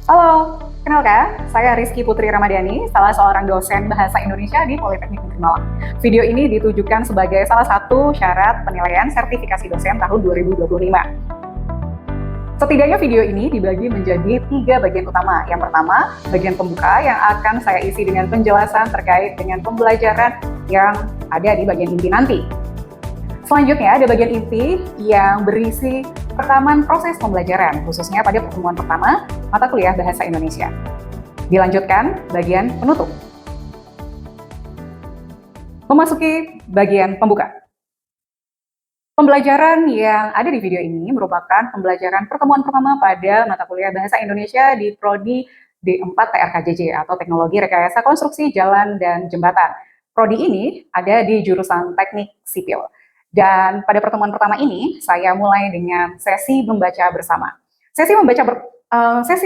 Halo, kenalkan, saya Rizky Putri Ramadhani, salah seorang dosen Bahasa Indonesia di Politeknik Negeri Malang. Video ini ditujukan sebagai salah satu syarat penilaian sertifikasi dosen tahun 2025. Setidaknya video ini dibagi menjadi 3 bagian utama. Yang pertama, bagian pembuka yang akan saya isi dengan penjelasan terkait dengan pembelajaran yang ada di bagian inti nanti. Selanjutnya ada bagian inti yang berisi rekaman proses pembelajaran, khususnya pada pertemuan pertama mata kuliah Bahasa Indonesia. Dilanjutkan bagian penutup. Memasuki bagian pembuka. Pembelajaran yang ada di video ini merupakan pembelajaran pertemuan pertama pada mata kuliah Bahasa Indonesia di Prodi D4 TRKJJ atau Teknologi Rekayasa Konstruksi Jalan dan Jembatan. Prodi ini ada di jurusan Teknik Sipil. Dan pada pertemuan pertama ini, saya mulai dengan sesi membaca bersama. Sesi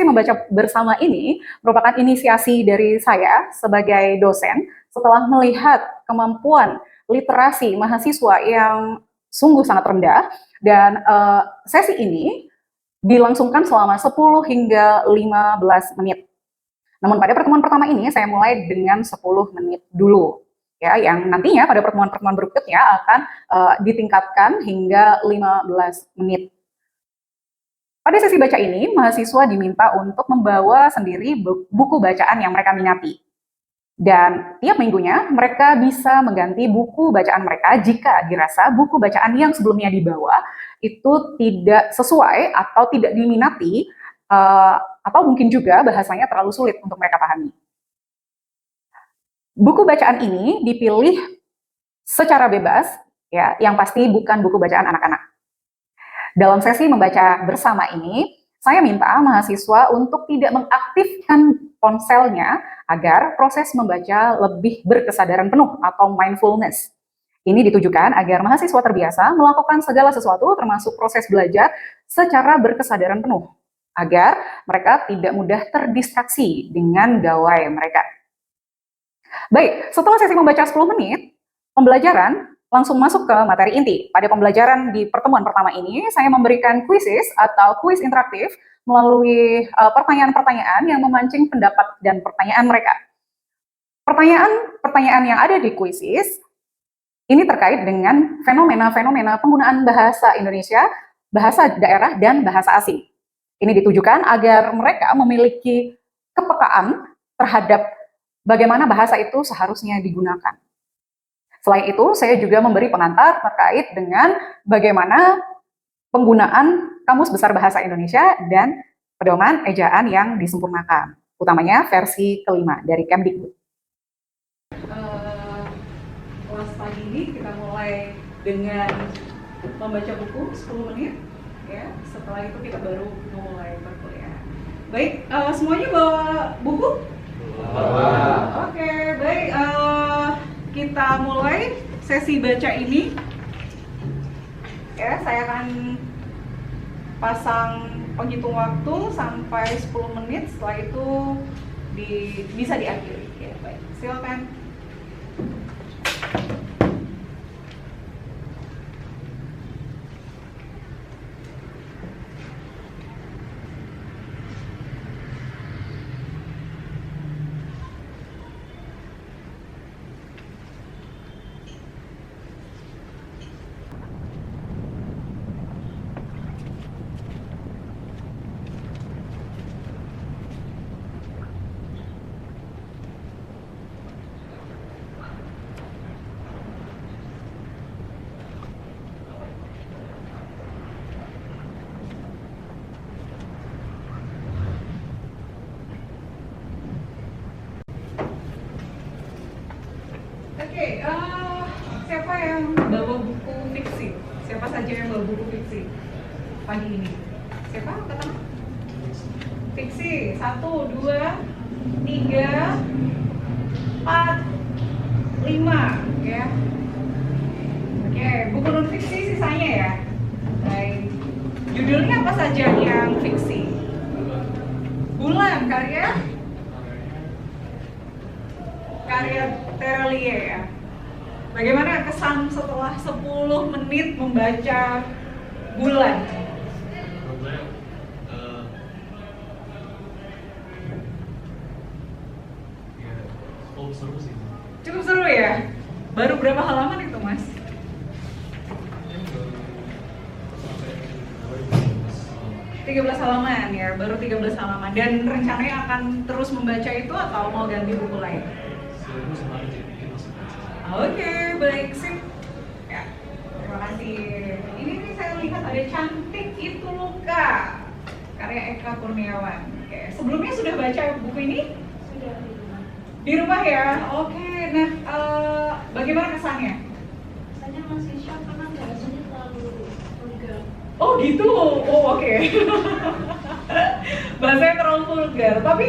membaca bersama ini merupakan inisiasi dari saya sebagai dosen setelah melihat kemampuan literasi mahasiswa yang sungguh sangat rendah, dan sesi ini dilangsungkan selama 10 hingga 15 menit. Namun pada pertemuan pertama ini, saya mulai dengan 10 menit dulu. Ya, yang nantinya pada pertemuan-pertemuan berikutnya akan ditingkatkan hingga 15 menit. Pada sesi baca ini, mahasiswa diminta untuk membawa sendiri buku bacaan yang mereka minati. Dan tiap minggunya mereka bisa mengganti buku bacaan mereka jika dirasa buku bacaan yang sebelumnya dibawa itu tidak sesuai atau tidak diminati, atau mungkin juga bahasanya terlalu sulit untuk mereka pahami. Buku bacaan ini dipilih secara bebas, ya, yang pasti bukan buku bacaan anak-anak. Dalam sesi membaca bersama ini, saya minta mahasiswa untuk tidak mengaktifkan ponselnya agar proses membaca lebih berkesadaran penuh atau mindfulness. Ini ditujukan agar mahasiswa terbiasa melakukan segala sesuatu termasuk proses belajar secara berkesadaran penuh, agar mereka tidak mudah terdistraksi dengan gawai mereka. Baik, setelah sesi membaca 10 menit, pembelajaran langsung masuk ke materi inti. Pada pembelajaran di pertemuan pertama ini, saya memberikan quizzes atau kuis interaktif melalui pertanyaan-pertanyaan yang memancing pendapat dan pertanyaan mereka. Pertanyaan-pertanyaan yang ada di quizzes ini terkait dengan fenomena-fenomena penggunaan bahasa Indonesia, bahasa daerah, dan bahasa asing. Ini ditujukan agar mereka memiliki kepekaan terhadap bagaimana bahasa itu seharusnya digunakan. Selain itu, saya juga memberi pengantar terkait dengan bagaimana penggunaan Kamus Besar Bahasa Indonesia dan pedoman ejaan yang disempurnakan, utamanya versi kelima dari Kemdikbud. Kelas pagi ini kita mulai dengan membaca buku 10 menit, ya. Setelah itu kita baru memulai perkuliahan. Baik, semuanya bawa buku? Oke, baik. Kita mulai sesi baca ini. Ya, saya akan pasang penghitung waktu sampai 10 menit. Setelah itu bisa diakhiri. Ya, baik. Silakan. Oke, siapa yang bawa buku fiksi? Siapa saja yang bawa buku fiksi pagi ini? Siapa? Kata fiksi. 1, 2, 3, 4, 5, ya. Oke, buku non fiksi sisanya ya. Baik. Judulnya apa saja yang fiksi? Bulan, karya Terelie, ya. Bagaimana kesan setelah 10 menit membaca Bulan? cukup seru sih. Cukup seru ya? Baru berapa halaman itu, Mas? Sampai 13 halaman ya, baru 13 halaman. Dan rencananya akan terus membaca itu atau mau ganti buku lain? seru semakin jadi mungkin masih baca. Oke, baik, sip. Ya, terima kasih. Ini nih saya lihat ada Cantik Itu Luka, karya Eka Kurniawan. Oke, sebelumnya sudah baca buku ini? Sudah Di rumah ya? Oke, nah bagaimana kesannya? saya masih shock karena bahasanya terlalu vulgar. Oh gitu, oh oke. Bahasanya terlalu vulgar, tapi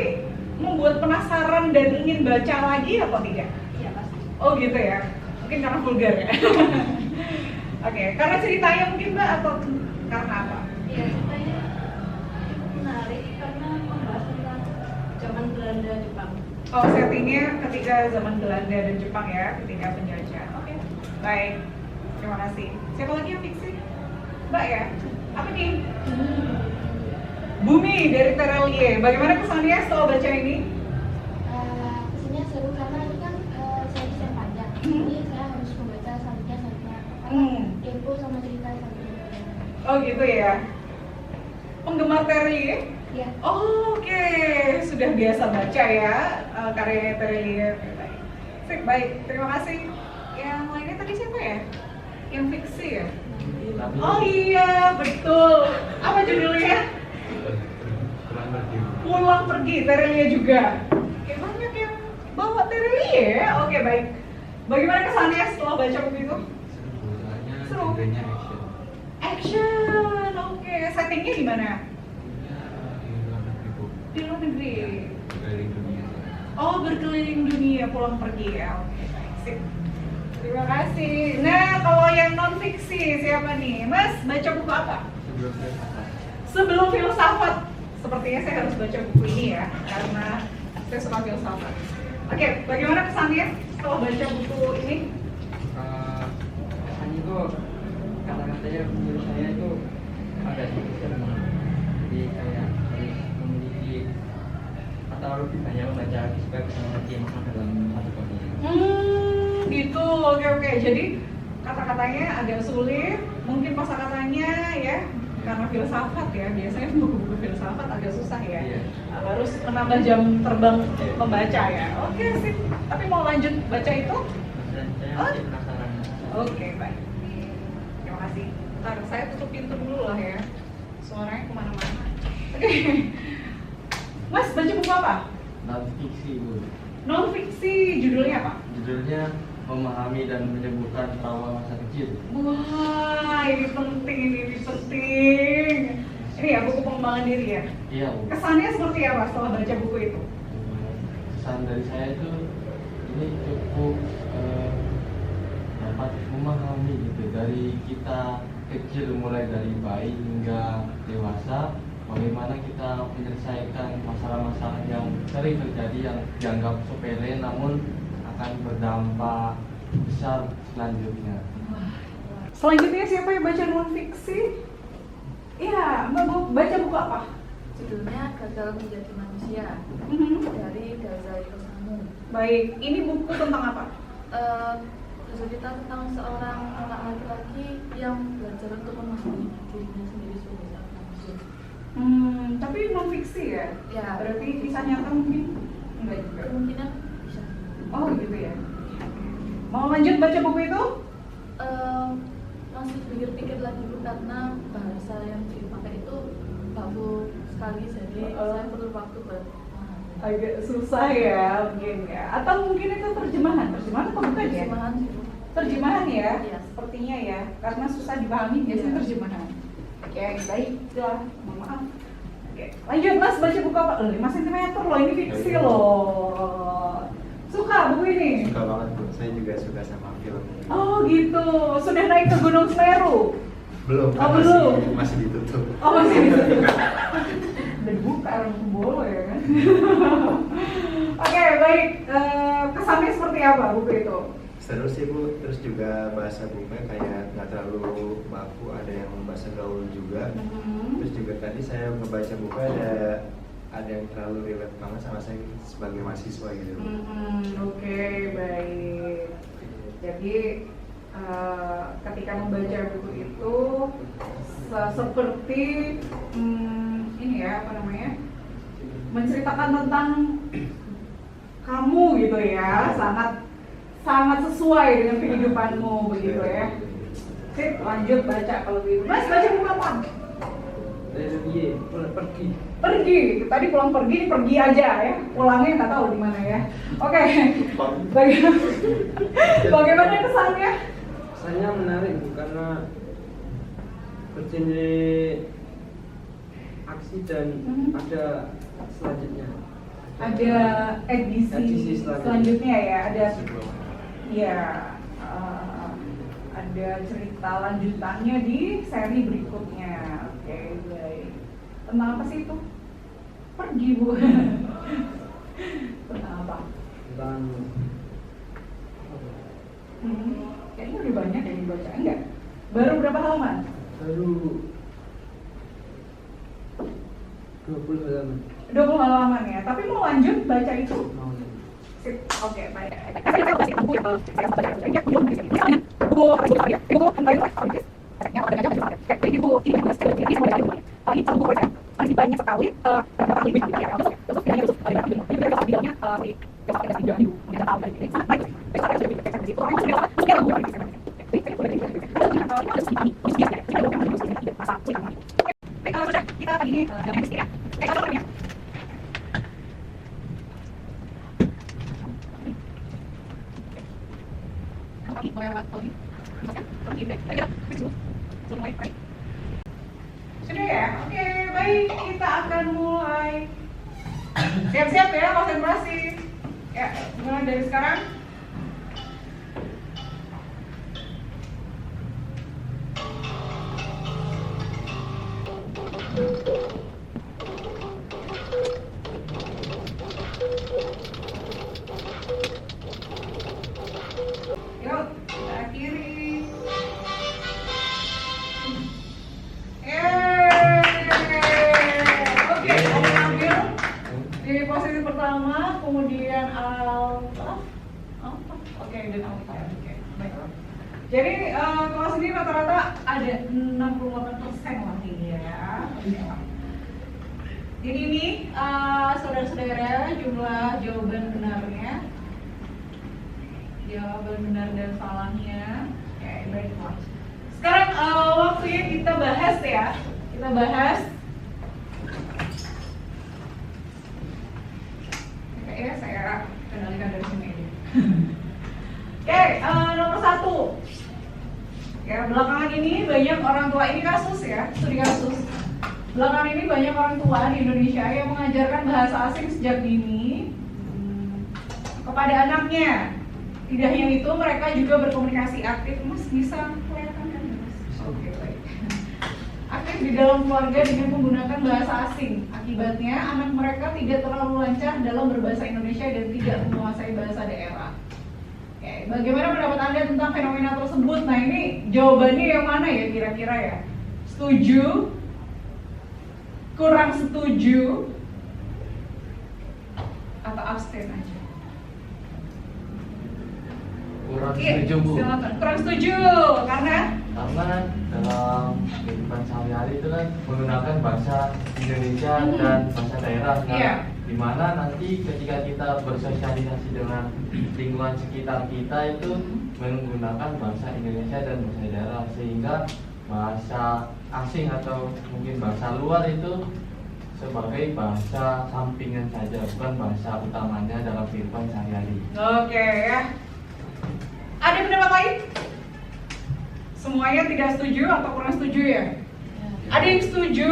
membuat penasaran dan ingin baca lagi atau tidak? Iya pasti. Oh gitu ya, mungkin karena vulgar ya. Oke, karena ceritanya mungkin Mbak atau karena apa? Iya ceritanya cukup menarik karena membahas tentang zaman Belanda Jepang. Oh, settingnya ketika zaman Belanda dan Jepang ya, ketika penjajah. Oke, baik. Terima kasih. Siapa lagi yang fiksi? Mbak ya? Apa nih? Bumi dari Terelie. Bagaimana kesannya setelah baca ini? Kesannya seru karena itu kan series yang panjang. Jadi saya harus membaca selanjutnya Hmm. kepo sama cerita selanjutnya. Oh gitu ya. Penggemar Terelie? Iya. Oke, sudah biasa baca ya karyanya Terelie. Oke, baik. Sip, baik. Terima kasih. Yang lainnya tadi siapa ya? Yang fiksi ya? Oh iya, betul. Apa judulnya? Kurang pergi. Pulang Pergi, Terelie juga. Oke, banyak yang bawa Terelie ya? Oke, baik. Bagaimana kesannya setelah baca buku itu? Soalnya Seru. genrenya action. Action, oke. Settingnya di mana? Ya, di luar negeri bu. Di luar negeri. Berkeliling dunia. Oh, berkeliling dunia, pulang pergi ya. Oke, baik. Sip. Terima kasih. Nah, kalau yang non fiksi siapa nih? Mas, baca buku apa? Sebelum saya apa? Sebelum Filsafat. Sepertinya saya harus baca buku ini ya, karena saya suka filsafat. Oke, bagaimana kesannya setelah baca buku ini? Kesannya itu kata-katanya menurut saya itu ada sedikit serem. Jadi kayak harus memiliki atau lebih banyak membaca lagi supaya bisa mengerti makna dalam satu komik. Gitu. Oke. Jadi kata-katanya agak sulit, mungkin kosakatanya ya, karena filsafat ya. Biasanya buku-buku filsafat agak susah ya. Iya. Harus menambah jam terbang membaca ya. Oke, sip. Tapi mau lanjut baca itu? Dan saya masih penasaran. Oke, baik. Terima kasih. Ntar saya tutup pintu dulu lah ya. Suaranya kemana-mana. Oke. Mas, baca buku apa? Non fiksi bu. Non fiksi, judulnya apa? Judulnya memahami dan menyembuhkan trauma masa kecil. Wah, ini penting, ini penting. Ini ya, buku pengembangan diri ya? Iya bu. Kesannya seperti apa setelah baca buku itu? Kesan dari saya itu ini cukup dapat memahami gitu dari kita kecil mulai dari bayi hingga dewasa, bagaimana kita menyelesaikan masalah-masalah yang sering terjadi yang dianggap sepele namun akan berdampak besar selanjutnya. Selanjutnya siapa yang baca non fiksi? Iya, Mbak baca buku apa? Judulnya Gagal Menjadi Manusia dari Ghazali Kosamu. Baik, ini buku tentang apa? Bercerita tentang seorang anak laki-laki yang belajar untuk memahami dirinya sendiri sebagai seorang manusia. Tapi non fiksi ya? Ya, Berarti kisah nyata mungkin? Enggak juga. kemungkinan bisa. Oh gitu ya. Mau lanjut baca buku itu? Masih pikir-pikir lagi Bu, karena bahasa yang dipakai itu baku sekali, jadi saya perlu waktu buat memahami. Agak susah ya mungkin ya. Atau mungkin itu terjemahan atau bukan ya? Terjemahan sih Bu. Terjemahan ya, Iya. sepertinya ya, karena susah dipahami biasanya Iya. terjemahan. Oke, baik, silah, mohon maaf. Oke, lanjut Mas, baca buku apa? 5 cm loh, ini fiksi loh. Suka buku ini? Suka banget bu, saya juga suka sama film ini. Oh gitu, sudah naik ke Gunung Semeru? Belum, Oh, kan belum. masih ditutup. Oh masih bisa. Udah dibuka, orang bolo ya kan? Oke, baik, kesannya seperti apa buku itu? Seru sih bu, terus juga bahasa bukunya kayak nggak terlalu baku, ada yang bahasa gaul juga. Terus juga tadi saya ngebaca buku ada yang terlalu relate banget sama saya sebagai mahasiswa gitu. Oke, baik. Jadi ketika membaca buku itu seperti ini ya, apa namanya, menceritakan tentang kamu gitu ya, sangat sesuai dengan kehidupanmu begitu ya. Sip, lanjut baca kalau gitu. Mas, baca buku apa? Pergi. Tadi pulang pergi aja ya. Pulangnya nggak tahu di mana ya. Oke. Bagaimana kesannya? Kesannya menarik Bu, karena bergenre aksi dan ada selanjutnya. Ada edisi selanjutnya ya. Ada cerita lanjutannya di seri berikutnya. Oke, baik. Tentang apa sih itu? Pergi, Bu. Tentang apa? Tentang Kayaknya udah banyak yang dibaca, enggak? Baru berapa halaman? baru 20 halaman. 20 halaman ya, tapi mau lanjut baca itu? Mau. Sip, oke, baik. Banyak sekali sudah ya? Oke, baik, kita akan mulai. Siap-siap ya, konsentrasi. Ya, mulai dari sekarang. Yuk, kita akhiri. Oke, kamu ambil di posisi pertama, kemudian oke, dan oke, baik. Jadi kelas ini rata-rata ada 68% lah ini ya. Jadi ini saudara-saudara jumlah jawaban benarnya, jawaban benar dan salahnya. Oke, baiklah. Sekarang waktunya kita bahas ya. Kita bahas. Oke ya, saya kendalikan dari sini. Oke, nomor 1. Ya, belakangan ini banyak orang tua, ini kasus ya, studi kasus. Belakangan ini banyak orang tua di Indonesia yang mengajarkan bahasa asing sejak dini kepada anaknya. Tidak hanya itu, mereka juga berkomunikasi aktif. Mas bisa kelihatan kan, Mas? Oke, baik. Aktif di dalam keluarga dengan menggunakan bahasa asing. Akibatnya, anak mereka tidak terlalu lancar dalam berbahasa Indonesia dan tidak menguasai bahasa daerah. Oke, bagaimana pendapat Anda tentang fenomena tersebut? Nah, ini jawabannya yang mana ya kira-kira ya? Setuju? Kurang setuju? Atau abstain aja? Kurang Iya, setuju Bu. silakan. Kurang setuju, karena dalam kehidupan sehari-hari itu kan menggunakan bahasa Indonesia dan bahasa daerah kan, Iya. dimana nanti ketika kita bersosialisasi dengan lingkungan sekitar kita itu menggunakan bahasa Indonesia dan bahasa daerah, sehingga bahasa asing atau mungkin bahasa luar itu sebagai bahasa sampingan saja, bukan bahasa utamanya dalam kehidupan sehari-hari. oke ya. Ada pendapat lain? Semuanya tidak setuju atau kurang setuju ya? Ada yang setuju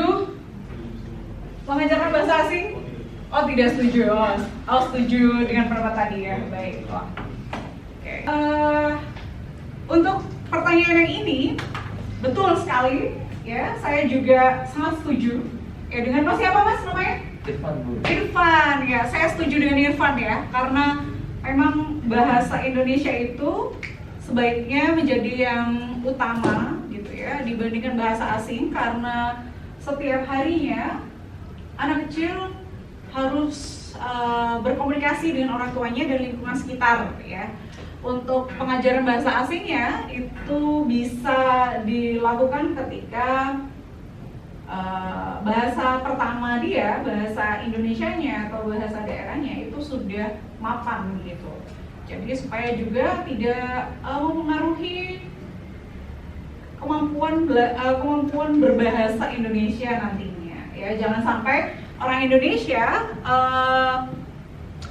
mengajarkan bahasa asing? Oh, tidak setuju. Oh, setuju dengan pendapat tadi ya. Baik. Oke. Untuk pertanyaan yang ini betul sekali ya. Saya juga sangat setuju. Ya, dengan Mas siapa Mas namanya? Irfan Bu. Irfan ya. Saya setuju dengan Irfan ya, karena memang bahasa Indonesia itu sebaiknya menjadi yang utama gitu ya dibandingkan bahasa asing, karena setiap harinya anak kecil harus berkomunikasi dengan orang tuanya dan lingkungan sekitar ya. Untuk pengajaran bahasa asingnya itu bisa dilakukan ketika bahasa pertama dia, bahasa Indonesianya atau bahasa daerahnya itu sudah mapan gitu. Jadi supaya juga tidak mempengaruhi kemampuan berbahasa Indonesia nantinya. Ya, jangan sampai orang Indonesia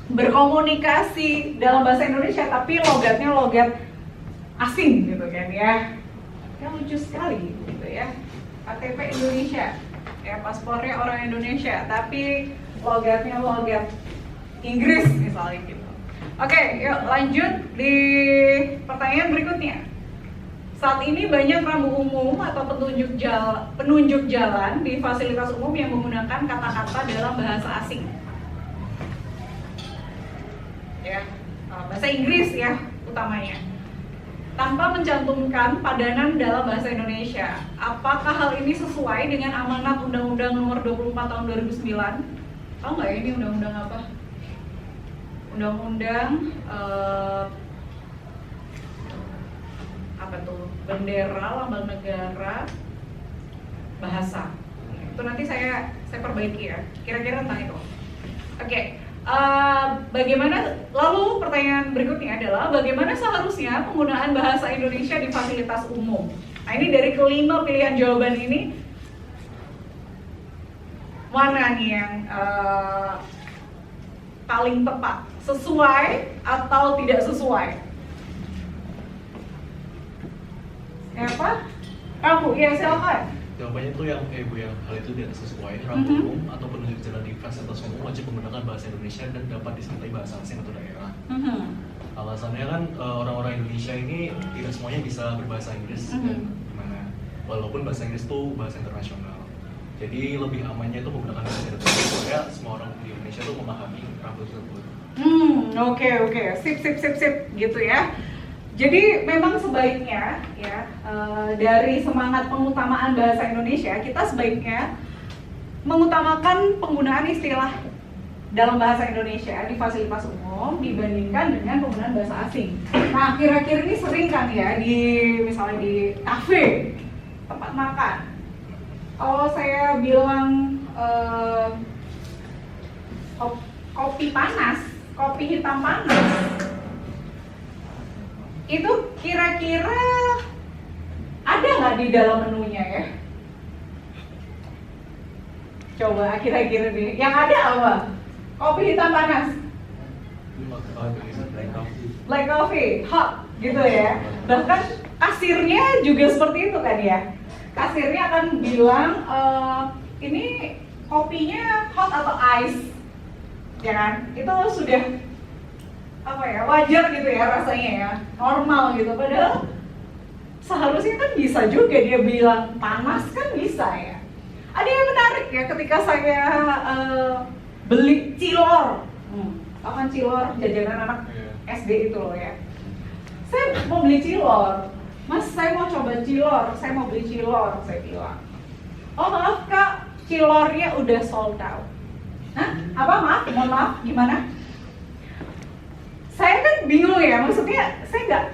berkomunikasi dalam bahasa Indonesia tapi logatnya logat asing gitu kan ya. Ya lucu sekali gitu ya. KTP Indonesia, ya paspornya orang Indonesia, tapi logatnya logat Inggris misalnya gitu. Oke, yuk lanjut di pertanyaan berikutnya. Saat ini banyak rambu umum atau penunjuk jalan di fasilitas umum yang menggunakan kata-kata dalam bahasa asing. Ya, bahasa Inggris ya utamanya. Tanpa mencantumkan padanan dalam bahasa Indonesia. Apakah hal ini sesuai dengan amanat Undang-Undang Nomor 24 Tahun 2009? Tahu nggak ya ini undang-undang apa? Undang-Undang apa tuh? Bendera, lambang negara, bahasa. Itu nanti saya perbaiki ya. Kira-kira tentang itu. Oke. Bagaimana, lalu pertanyaan berikutnya adalah bagaimana seharusnya penggunaan bahasa Indonesia di fasilitas umum? Nah ini dari kelima pilihan jawaban ini mana nih yang paling tepat? Sesuai atau tidak sesuai? Siapa? Kamu, ya silakan. Jawabannya tuh yang Bu yang hal itu tidak sesuai. Rambu umum atau penunjuk jalan di fasilitas umum wajib menggunakan bahasa Indonesia dan dapat disertai bahasa asing atau daerah. Alasannya kan orang-orang Indonesia ini tidak semuanya bisa berbahasa Inggris dan gimana. Walaupun bahasa Inggris itu bahasa internasional. Jadi lebih amannya itu menggunakan bahasa Indonesia supaya semua orang di Indonesia tuh memahami rambu tersebut. Oke. Sip gitu ya. Jadi memang sebaiknya ya dari semangat pengutamaan bahasa Indonesia kita sebaiknya mengutamakan penggunaan istilah dalam bahasa Indonesia di fasilitas umum dibandingkan dengan penggunaan bahasa asing. Nah akhir-akhir ini sering kan ya misalnya di kafe, tempat makan. Kalau saya bilang kopi panas, kopi hitam panas, itu kira-kira ada nggak di dalam menunya ya? Coba akhir-akhir ini yang ada apa? Kopi hitam panas, black coffee, hot gitu ya. Bahkan kasirnya juga seperti itu kan ya. Kasirnya akan bilang ini kopinya hot atau ice, ya kan? Itu sudah wajar gitu ya rasanya ya, normal gitu. Padahal seharusnya kan bisa juga dia bilang panas kan bisa ya. Ada yang menarik ya ketika saya beli cilor, tau kan cilor jajanan anak SD itu loh ya. Saya mau beli cilor, Mas saya mau coba cilor, saya mau beli cilor, saya bilang. Oh maaf kak, cilornya udah sold out. Hah? Apa maaf? Mohon maaf, gimana? Saya kan bingung ya, maksudnya saya nggak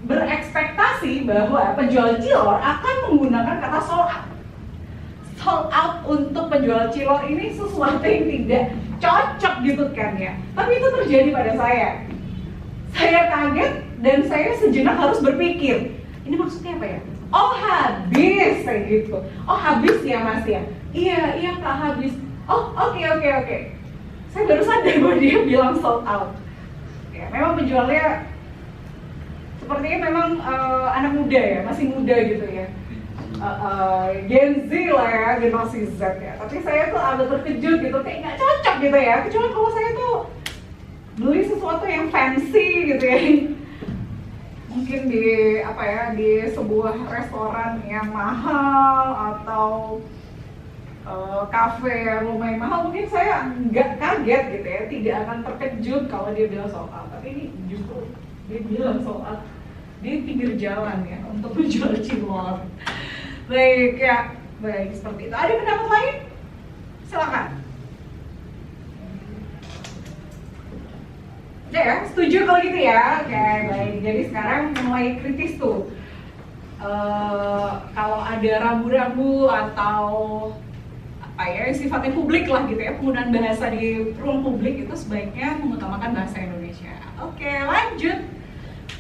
berekspektasi bahwa penjual cilor akan menggunakan kata sold out. Sold out untuk penjual cilor ini sesuatu yang tidak cocok gitu kan ya. Tapi itu terjadi pada saya. Saya kaget dan saya sejenak harus berpikir, ini maksudnya apa ya? Oh habis, kayak gitu. Oh habis ya mas ya? Iya kak habis. Oh oke. Saya baru sadar bahwa dia bilang sold out. Ya, memang penjualnya sepertinya memang anak muda ya, masih muda gitu ya. Gen Z lah ya, generasi Z ya. Tapi saya tuh agak terkejut gitu, kayak nggak cocok gitu ya. Kecuali kalau saya tuh beli sesuatu yang fancy gitu ya. Mungkin di di sebuah restoran yang mahal atau kafe yang lumayan mahal, mungkin saya nggak kaget gitu ya, tidak akan terkejut kalau dia bilang sold out. Tapi ini justru dia bilang sold out di pinggir jalan ya untuk menjual cilor. Baik seperti itu. Ada pendapat lain? Silakan. Udah ya, setuju kalau gitu ya. Oke, baik. Jadi sekarang mulai kritis tuh. Kalau ada rambu-rambu atau apa ya sifatnya publik lah gitu ya, penggunaan bahasa di ruang publik itu sebaiknya mengutamakan bahasa Indonesia. Oke, lanjut.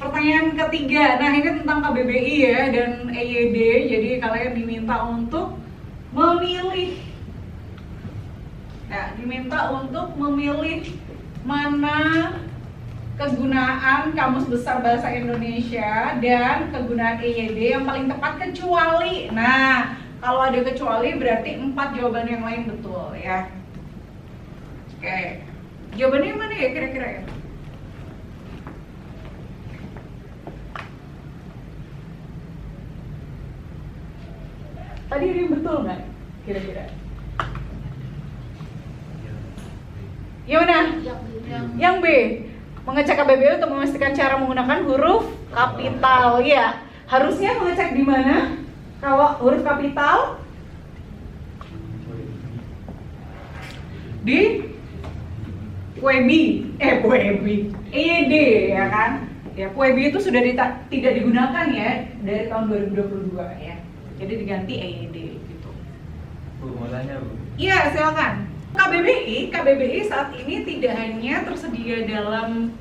Pertanyaan ketiga. Nah, ini tentang KBBI ya dan EYD. Jadi kalian diminta untuk memilih. Nah, diminta untuk memilih mana kegunaan Kamus Besar Bahasa Indonesia dan kegunaan EYD yang paling tepat kecuali. Nah, kalau ada kecuali berarti 4 jawaban yang lain betul ya. Oke. Jawabannya yang mana ya kira-kira ya? Tadi ada yang betul nggak kira-kira? Yang mana? Yang B. Mengecek KBBI untuk memastikan cara menggunakan huruf kapital. Iya. Harusnya mengecek di mana? Kalau huruf kapital di WEBI, EYD ya kan? Ya, WEBI itu sudah tidak digunakan ya dari tahun 2022 ya. Jadi diganti EYD gitu. Bu, mau tanya Bu? Iya, silakan. KBBI saat ini tidak hanya tersedia dalam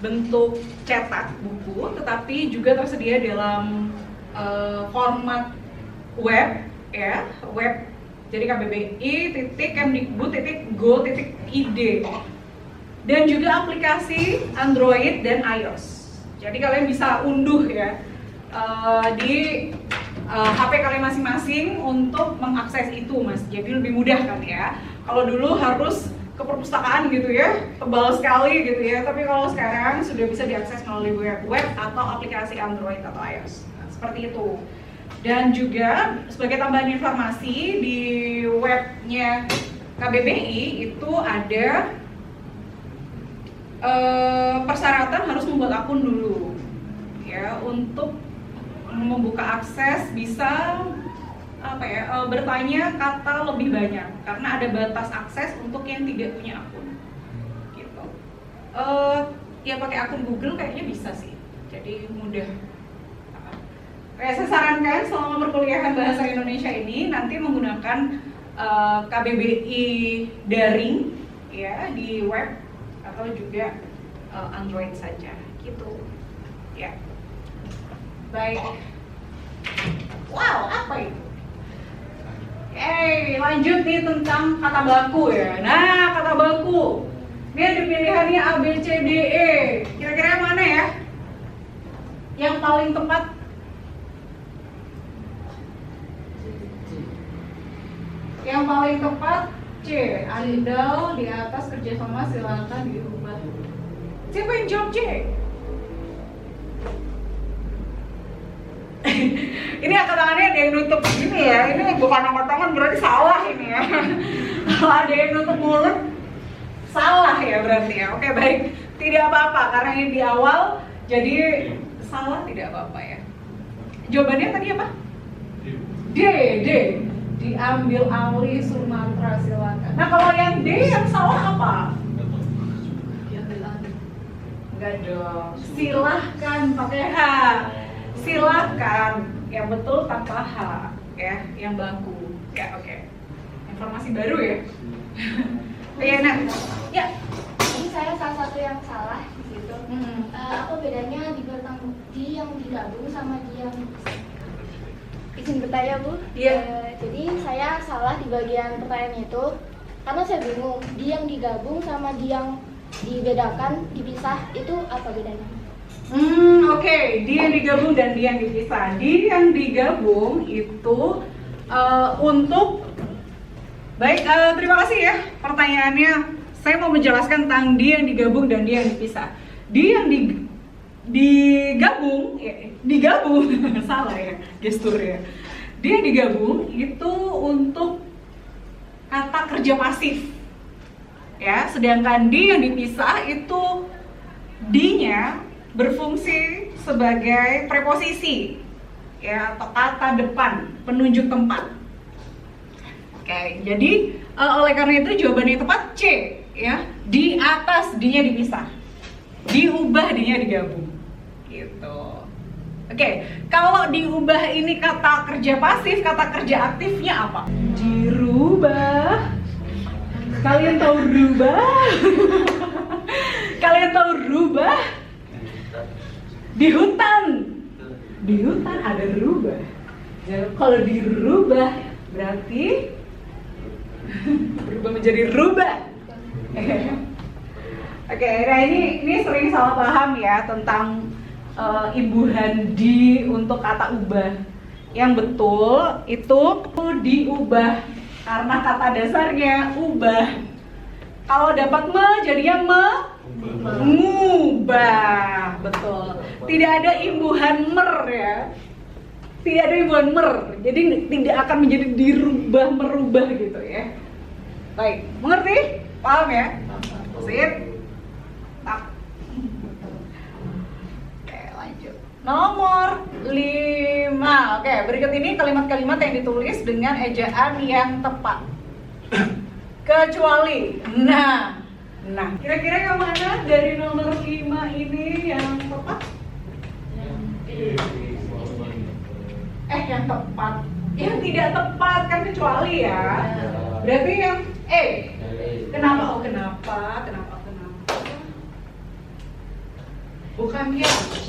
bentuk cetak buku, tetapi juga tersedia dalam format web, ya, web. Jadi kbbi.kemdikbud.go.id dan juga aplikasi Android dan iOS. Jadi kalian bisa unduh ya di HP kalian masing-masing untuk mengakses itu, Mas. Jadi lebih mudah kan ya. Kalau dulu harus ke perpustakaan gitu ya, tebal sekali gitu ya. Tapi kalau sekarang sudah bisa diakses melalui web atau aplikasi Android atau iOS. Nah, seperti itu. Dan juga sebagai tambahan informasi di webnya KBBI itu ada persyaratan harus membuat akun dulu ya untuk membuka akses bisa bertanya kata lebih banyak karena ada batas akses untuk yang tidak punya akun gitu. Ya pakai akun Google kayaknya bisa sih, jadi mudah. Saya sarankan selama perkuliahan bahasa Indonesia ini nanti menggunakan KBBI daring ya di web atau juga Android saja gitu ya. Baik. Wow, apa itu? Lanjut nih tentang kata baku ya. Nah, kata baku. Ini ada pilihannya A, B, C, D, E. Kira-kira yang mana ya? Yang paling tepat? Yang paling tepat C. Andal di atas kerjasama silakan diubah. Siapa yang jawab C? Ini angkat tangannya ada yang nutup gini ya. Ini bukan angkat tangan berarti salah ini ya. Kalau ada yang nutup mulut salah ya berarti ya. Oke, baik. Tidak apa-apa karena ini di awal jadi salah tidak apa-apa ya. Jawabannya tadi apa? D. Diambil alih Sumatera silakan. Nah, kalau yang D yang salah apa? Diambil alih. Enggak dong. Silahkan pakai H. Silakan yang betul tanpa H ya, yang baku ya. Oke. Informasi baru ya. Nah, ya. Ini saya salah satu yang salah di situ. Apa bedanya di yang digabung sama di yang izin bertanya Bu? Iya. Jadi saya salah di bagian pertanyaan itu karena saya bingung di yang digabung sama di yang dibedakan, dipisah itu apa bedanya? Oke. Di yang digabung dan di yang dipisah. Di yang digabung itu untuk baik, terima kasih ya pertanyaannya. Saya mau menjelaskan tentang di yang digabung dan di yang dipisah. Di yang digabung salah ya gesturnya. Di yang digabung itu untuk kata kerja pasif. Ya, sedangkan di yang dipisah itu di-nya berfungsi sebagai preposisi ya atau kata depan penunjuk tempat. Oke, jadi oleh karena itu jawabannya tepat C ya, di atas, D-nya dipisah. Diubah D-nya digabung. Gitu. Oke, kalau diubah ini kata kerja pasif, kata kerja aktifnya apa? Dirubah. Kalian tahu rubah? Kalian tahu rubah? Di hutan. Di hutan ada rubah. Jadi, kalau dirubah berarti berubah menjadi rubah. Oke, nah ini sering salah paham ya tentang imbuhan di untuk kata ubah. Yang betul itu diubah karena kata dasarnya ubah. Kalau dapat me jadinya mengubah, betul. Tidak ada imbuhan mer ya. Tidak ada imbuhan mer. Jadi tidak akan menjadi dirubah merubah gitu ya. Baik, mengerti? Paham ya? Sip. Tak. Oke, lanjut. Nomor 5. Oke, berikut ini kalimat-kalimat yang ditulis dengan ejaan yang tepat. Kecuali. Nah, kira-kira yang mana dari nomor 5 ini yang tepat? Yang tepat. Yang tidak tepat kan kecuali ya. Berarti yang E. Kenapa? Oh, kenapa? Bukannya C.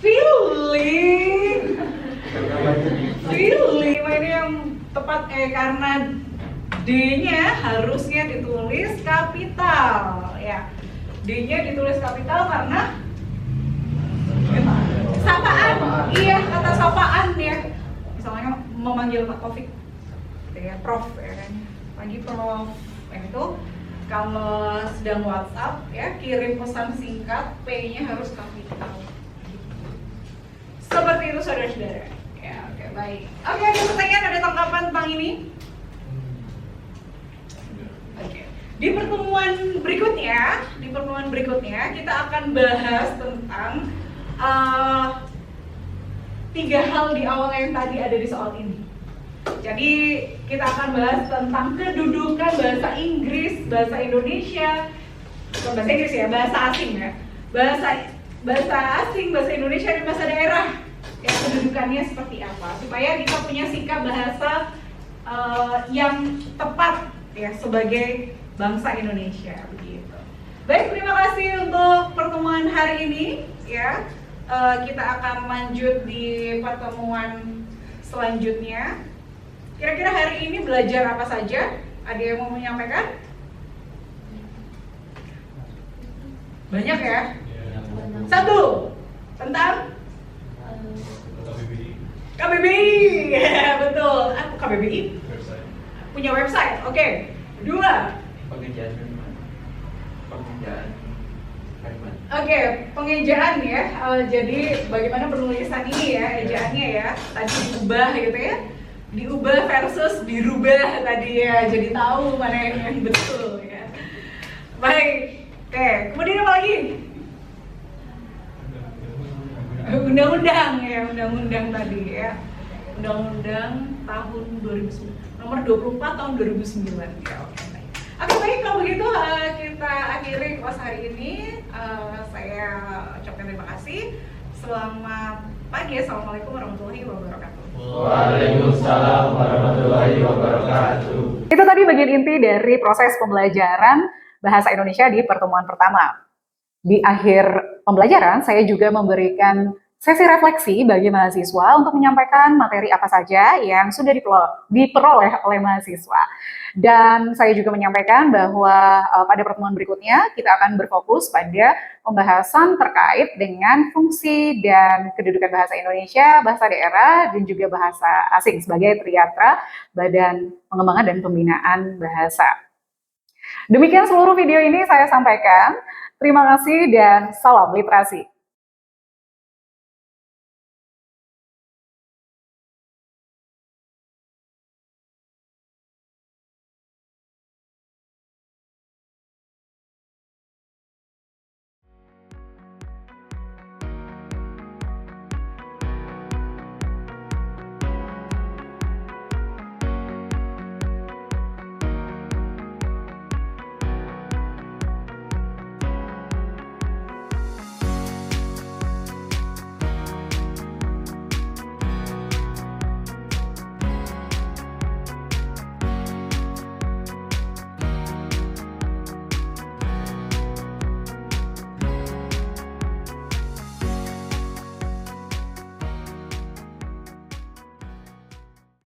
Feeling. Ini yang tepat karena D-nya harusnya ditulis kapital ya. D-nya ditulis kapital karena sapaan. Iya, kata sapaan ya. Misalnya memanggil Pak Taufik ya, Prof ya kan. Pagi Prof. Itu kalau sedang WhatsApp ya, kirim pesan singkat, P-nya harus kapital. Seperti itu saudara-saudara. Ya, oke, baik. Oke, ada pertanyaan, ada tanggapan tentang ini? Oke. Di pertemuan berikutnya kita akan bahas tentang 3 hal di awal yang tadi ada di soal ini. Jadi kita akan bahas tentang kedudukan bahasa Inggris, bahasa Indonesia, bukan bahasa Inggris ya, bahasa asing ya, bahasa asing, bahasa Indonesia dan bahasa daerah. Ya, kedudukannya seperti apa? Supaya kita punya sikap bahasa yang tepat ya sebagai bangsa Indonesia begitu. Baik, terima kasih untuk pertemuan hari ini ya. Kita akan lanjut di pertemuan selanjutnya. Kira-kira hari ini belajar apa saja? Ada yang mau menyampaikan? Banyak ya? Satu, tentang KBBI. Ya, betul. KBBI? Punya website. Oke. 2. Pengerjaan Oke, pengejaan ya. Jadi bagaimana penulisan ini ya, ejaannya ya. Tadi diubah gitu ya. Diubah versus dirubah tadi ya. Jadi tahu mana yang betul ya. Baik. Oke, kemudian apa lagi? Undang-undang ya, undang-undang tadi ya. Undang-undang tahun 2009. Nomor 24 tahun 2009 ya. Oke, baik, kalau begitu kita akhiri kelas hari ini. Saya ucapkan terima kasih. Selamat pagi, assalamualaikum warahmatullahi wabarakatuh. Waalaikumsalam warahmatullahi wabarakatuh. Itu tadi bagian inti dari proses pembelajaran bahasa Indonesia di pertemuan pertama. Di akhir pembelajaran, saya juga memberikan sesi refleksi bagi mahasiswa untuk menyampaikan materi apa saja yang sudah diperoleh oleh mahasiswa. Dan saya juga menyampaikan bahwa pada pertemuan berikutnya kita akan berfokus pada pembahasan terkait dengan fungsi dan kedudukan bahasa Indonesia, bahasa daerah, dan juga bahasa asing sebagai triatra Badan Pengembangan dan Pembinaan Bahasa. Demikian seluruh video ini saya sampaikan. Terima kasih dan salam literasi.